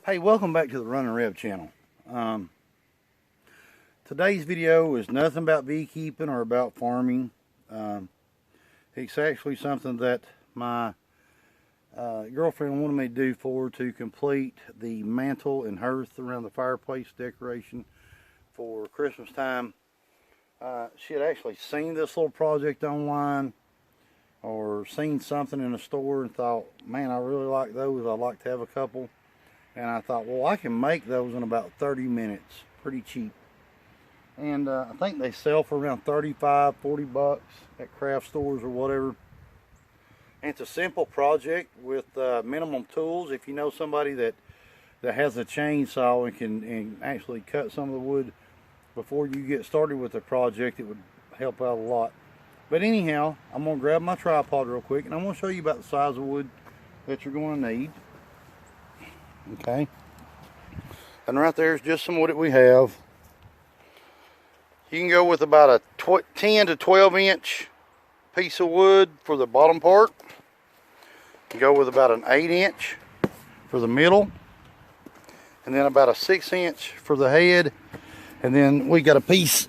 Hey, welcome back to the Running Rev channel. Today's video is nothing about beekeeping or about farming. It's actually something that my girlfriend wanted me to do for her to complete the mantle and hearth around the fireplace decoration for Christmas time. She had actually seen this little project online or seen something in a store and thought, man, I really like those. I'd like to have a couple. And I thought, well, I can make those in about 30 minutes, pretty cheap. And I think they sell for around 35, 40 bucks at craft stores or whatever. And it's a simple project with minimum tools. If you know somebody that has a chainsaw and can actually cut some of the wood before you get started with the project, it would help out a lot. But anyhow, I'm going to grab my tripod real quick and I'm going to show you about the size of wood that you're going to need. Okay, and right there's just some wood that we have. You can go with about a 10 to 12 inch piece of wood for the bottom part. You go with about an 8 inch for the middle, and then about a 6 inch for the head. And then we got a piece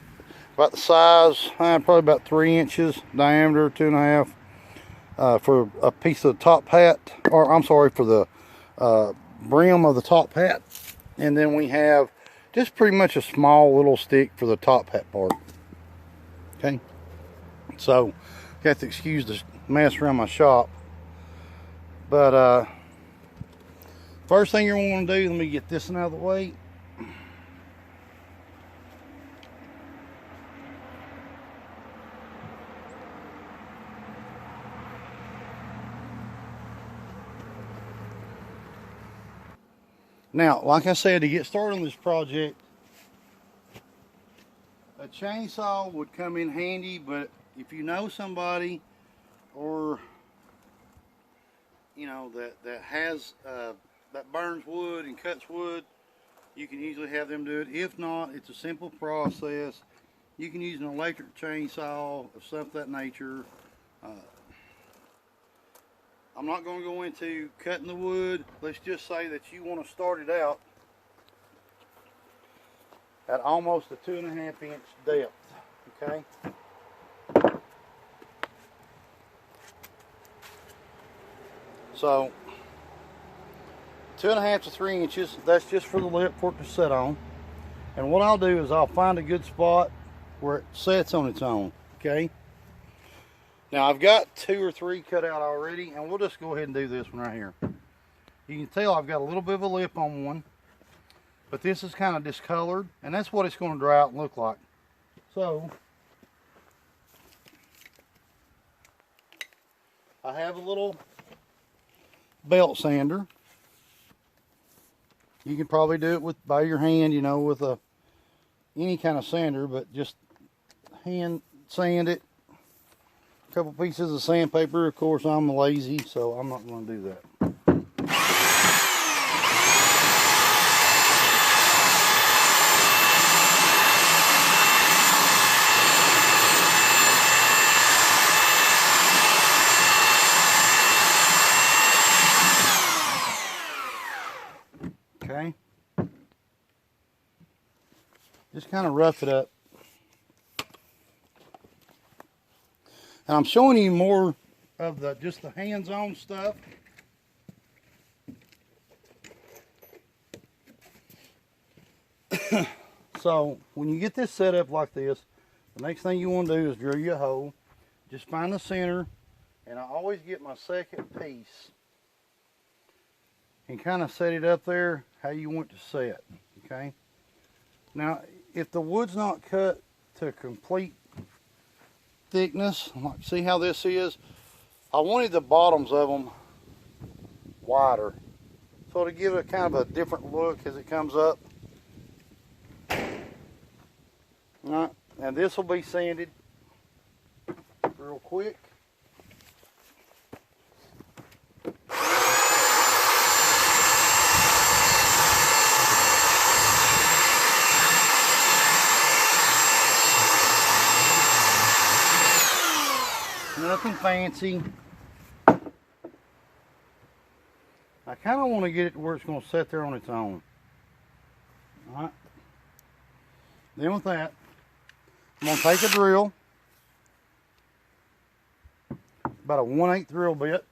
about the size, probably about 3 inches diameter, 2.5, for a piece of the top hat, or I'm sorry, for the brim of the top hat. And then we have just pretty much a small little stick for the top hat part. Okay, so you have to excuse the mess around my shop, but first thing you're going to want to do, let me get this one out of the way. Now, like I said, to get started on this project, a chainsaw would come in handy, but if you know somebody or you know that has that burns wood and cuts wood, you can easily have them do it. If not, it's a simple process. You can use an electric chainsaw of stuff of that nature. I'm not going to go into cutting the wood. Let's just say that you want to start it out at almost a 2.5 inch depth. Okay. 2.5 to 3 inches. That's just for the lip for it to set on. And what I'll do is I'll find a good spot where it sets on its own. Okay. Now I've got 2 or 3 cut out already, and we'll just go ahead and do this one right here. You can tell I've got a little bit of a lip on one, but this is kind of discolored, and that's what it's going to dry out and look like. So I have a little belt sander. You can probably do it by your hand, you know, with any kind of sander, but just hand sand it. Couple pieces of sandpaper. Of course, I'm lazy, so I'm not going to do that. Okay. Just kind of rough it up. And I'm showing you more of just the hands-on stuff. So when you get this set up like this, the next thing you want to do is drill you a hole. Just find the center, and I always get my second piece and kind of set it up there how you want to set. Okay. Now, if the wood's not cut to complete thickness, like, see how this is? I wanted the bottoms of them wider, so to give it kind of a different look as it comes up. Alright, and this will be sanded real quick. Nothing fancy. I kind of want to get it to where it's going to sit there on its own. Alright. Then with that, I'm going to take a drill, about a 1/8 drill bit.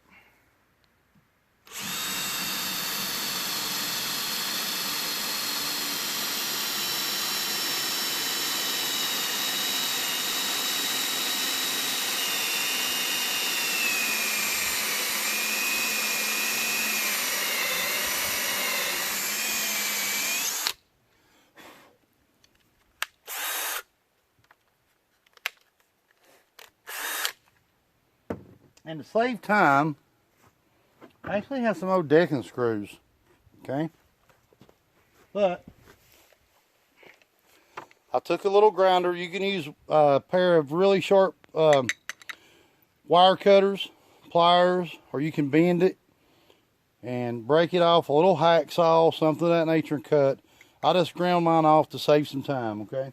And to save time, I actually have some old decking screws, okay? But I took a little grinder. You can use a pair of really sharp wire cutters, pliers, or you can bend it and break it off, a little hacksaw, something of that nature, and cut. I just ground mine off to save some time, okay?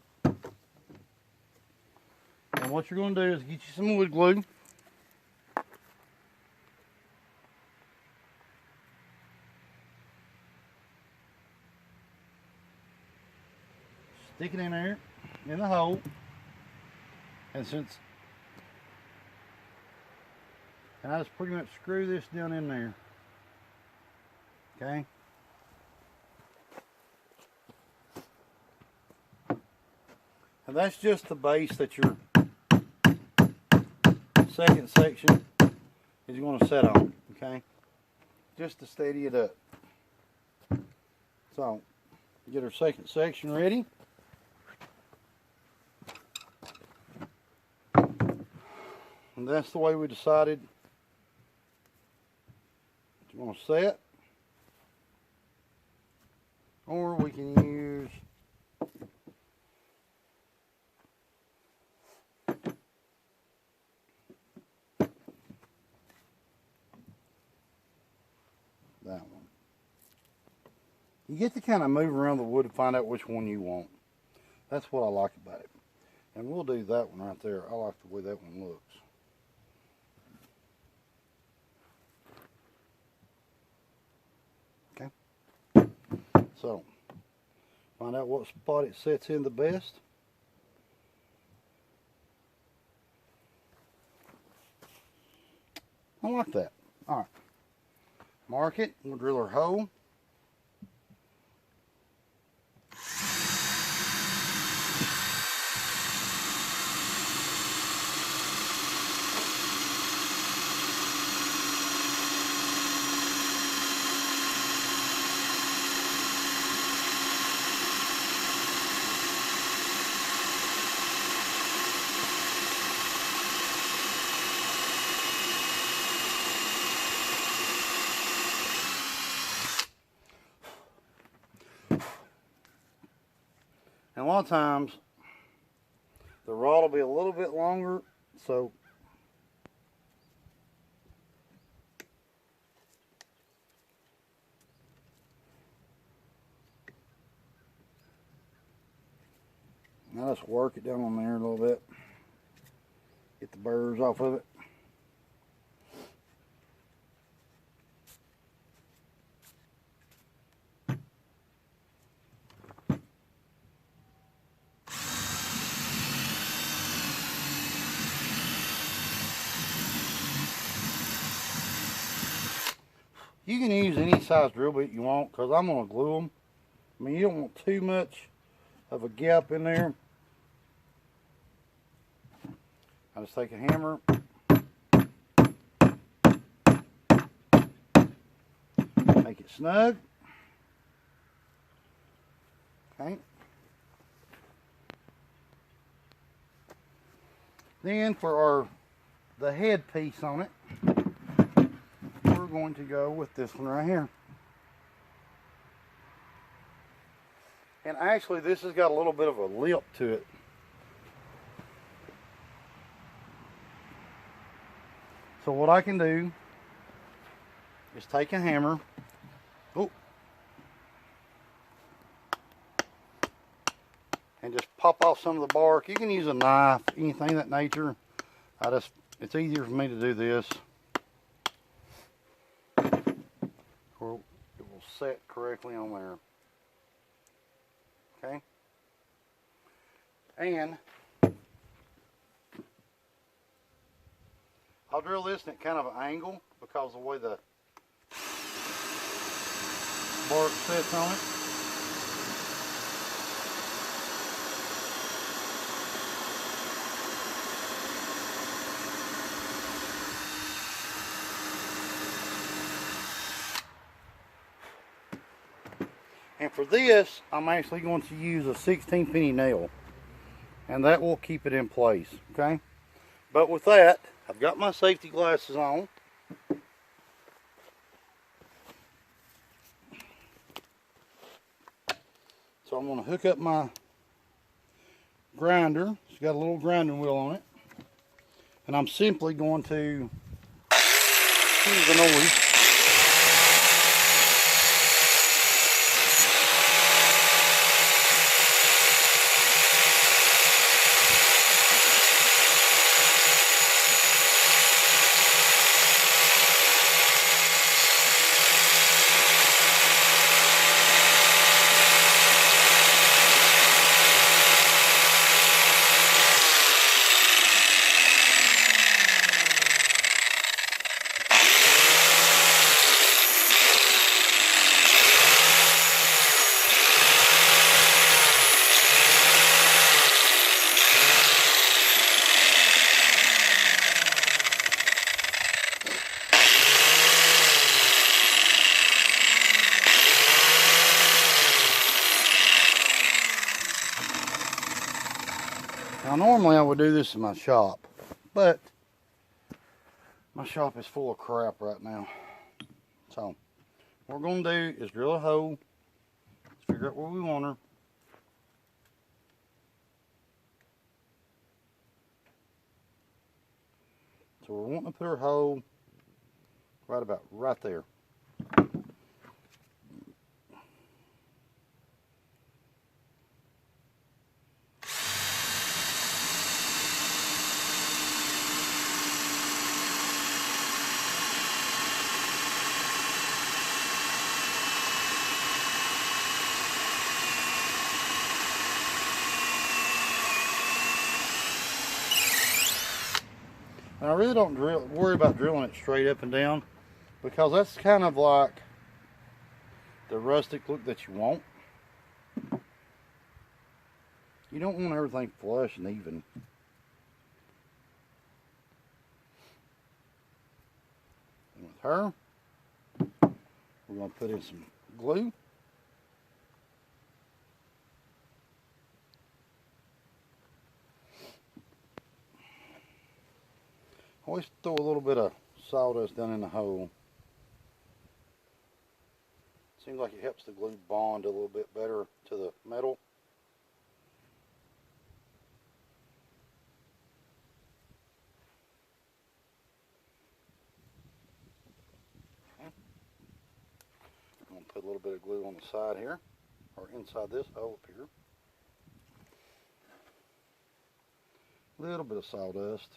And what you're going to do is get you some wood glue. Stick it in there, in the hole, and I just pretty much screw this down in there, okay? And that's just the base that your second section is going to set on, okay? Just to steady it up. So, get our second section ready. And that's the way we decided it's going to set. Or we can use that one. You get to kind of move around the wood to find out which one you want. That's what I like about it. And we'll do that one right there. I like the way that one looks. So, find out what spot it sits in the best. I like that. Alright. Mark it. We'll drill our hole. And a lot of times, the rod will be a little bit longer, so now let's work it down on there a little bit. Get the burrs off of it. You can use any size drill bit you want because I'm going to glue them. I mean, you don't want too much of a gap in there. I just take a hammer, make it snug. Okay. Then for the headpiece on it, we're going to go with this one right here. And actually this has got a little bit of a lip to it. So what I can do is take a hammer. Oh, and just pop off some of the bark. You can use a knife, anything of that nature. It's easier for me to do this. will set correctly on there. Okay? And I'll drill this at kind of an angle because of the way the bark sets on it. And for this, I'm actually going to use a 16 penny nail, and that will keep it in place, okay? But with that, I've got my safety glasses on. So I'm going to hook up my grinder. It's got a little grinding wheel on it. And I'm simply going to use the noise. Now normally I would do this in my shop, but my shop is full of crap right now. So what we're going to do is drill a hole, figure out where we want her. So we're wanting to put her hole right about right there. And I really don't worry about drilling it straight up and down, because that's kind of like the rustic look that you want. You don't want everything flush and even. And with her, we're going to put in some glue. Always throw a little bit of sawdust down in the hole. Seems like it helps the glue bond a little bit better to the metal. Okay. I'm going to put a little bit of glue on the side here, or inside this hole up here. A little bit of sawdust.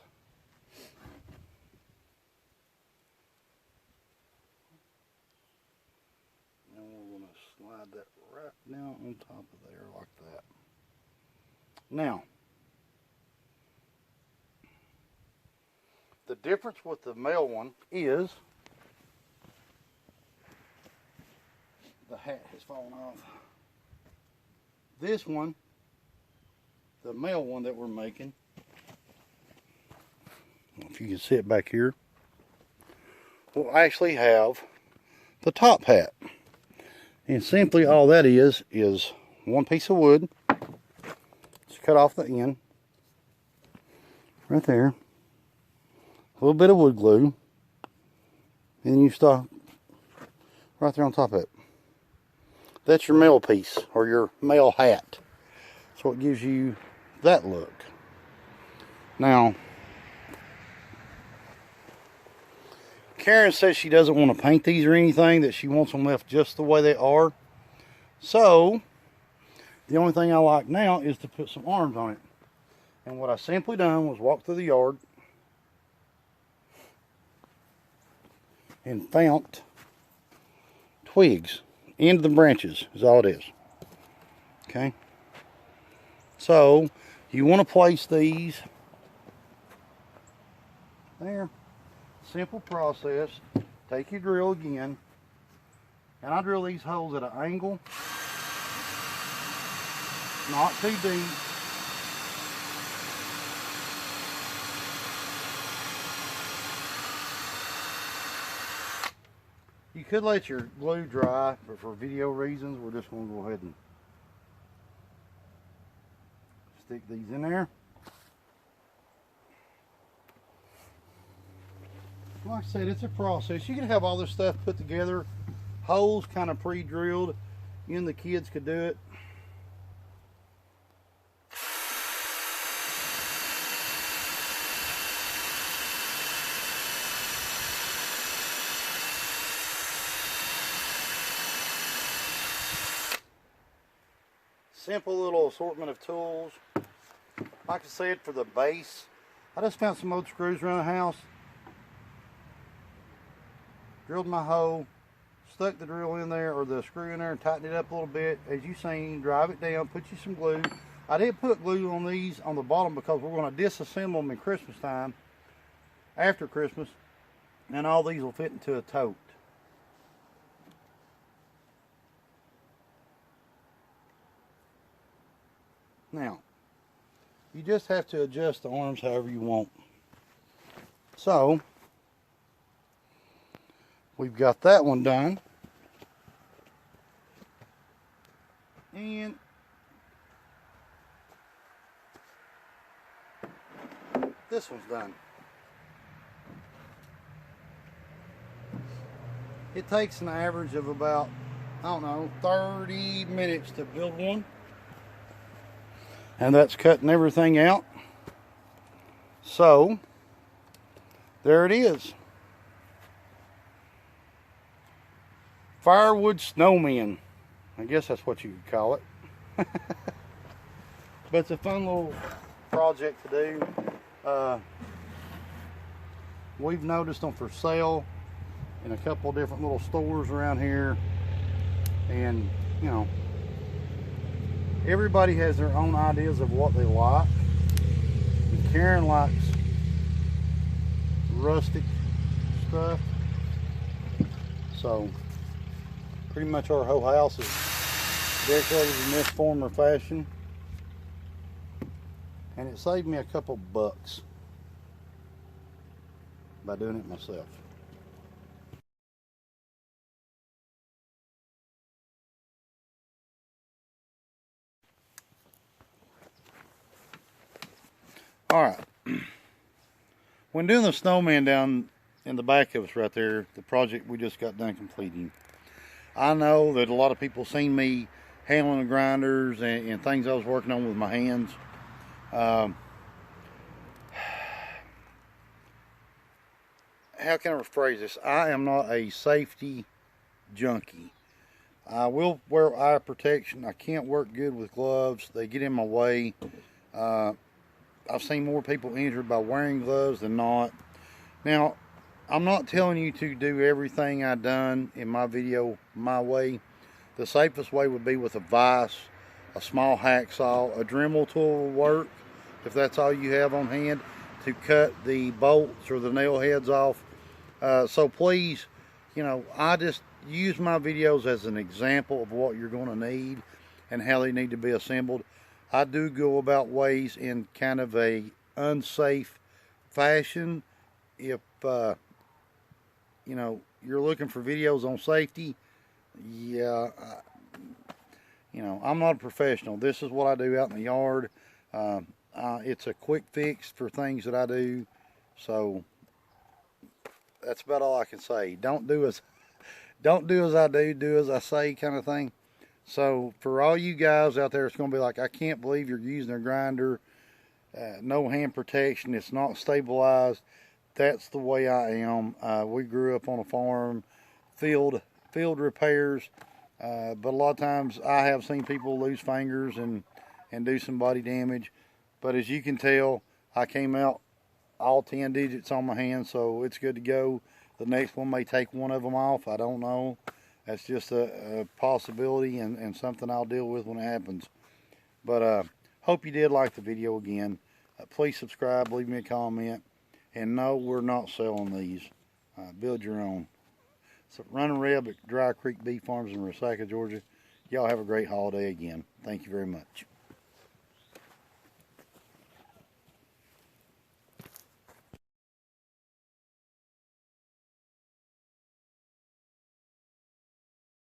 Slide that right down on top of there like that. Now, the difference with the male one is the hat has fallen off. This one, the male one that we're making, if you can see it back here, will actually have the top hat. And simply all that is one piece of wood. Just cut off the end. Right there. A little bit of wood glue. And then you stop right there on top of it. That's your male piece, or your male hat. So it gives you that look. Now, Karen says she doesn't want to paint these or anything, that she wants them left just the way they are. So, the only thing I like now is to put some arms on it. And what I simply done was walk through the yard and found twigs. End of the branches is all it is. Okay. So you want to place these there. Simple process. Take your drill again, and I drill these holes at an angle, not too deep. You could let your glue dry, but for video reasons, we're just going to go ahead and stick these in there. Like I said, it's a process. You can have all this stuff put together, holes kind of pre-drilled. You and the kids could do it. Simple little assortment of tools. Like I said, for the base, I just found some old screws around the house. Drilled my hole, stuck the drill in there, or the screw in there, and tightened it up a little bit. As you seen, drive it down, put you some glue. I did put glue on these on the bottom because we're going to disassemble them in Christmas time, after Christmas, and all these will fit into a tote. Now, you just have to adjust the arms however you want. So, we've got that one done. And this one's done. It takes an average of about, I don't know, 30 minutes to build one. And that's cutting everything out. So, there it is. Firewood Snowman. I guess that's what you could call it. But it's a fun little project to do. We've noticed them for sale in a couple different little stores around here. And, you know, everybody has their own ideas of what they like. And Karen likes rustic stuff. So, pretty much our whole house is decorated in this form or fashion. And it saved me a couple bucks by doing it myself. Alright, when doing the snowman down in the back of us right there, the project we just got done completing, I know that a lot of people seen me handling the grinders and things I was working on with my hands. How can I rephrase this? I am not a safety junkie. I will wear eye protection. I can't work good with gloves. They get in my way. I've seen more people injured by wearing gloves than not. Now, I'm not telling you to do everything I've done in my video my way. The safest way would be with a vise, a small hacksaw, a Dremel tool will work if that's all you have on hand to cut the bolts or the nail heads off. So please, you know, I just use my videos as an example of what you're going to need and how they need to be assembled. I do go about ways in kind of a unsafe fashion. If you know, you're looking for videos on safety, yeah, you know, I'm not a professional. This is what I do out in the yard. It's a quick fix for things that I do. So that's about all I can say. Don't do as I do as I say, kind of thing. So for all you guys out there, it's going to be like, I can't believe you're using a grinder, no hand protection, it's not stabilized. That's the way I am. We grew up on a farm, field repairs, but a lot of times I have seen people lose fingers and do some body damage. But as you can tell, I came out all 10 digits on my hand, so it's good to go. The next one may take one of them off, I don't know. That's just a possibility and something I'll deal with when it happens. But hope you did like the video again. Please subscribe, leave me a comment. And no, we're not selling these. Build your own. So Running Reb at Dry Creek Beef Farms in Rustic, Georgia. Y'all have a great holiday again. Thank you very much.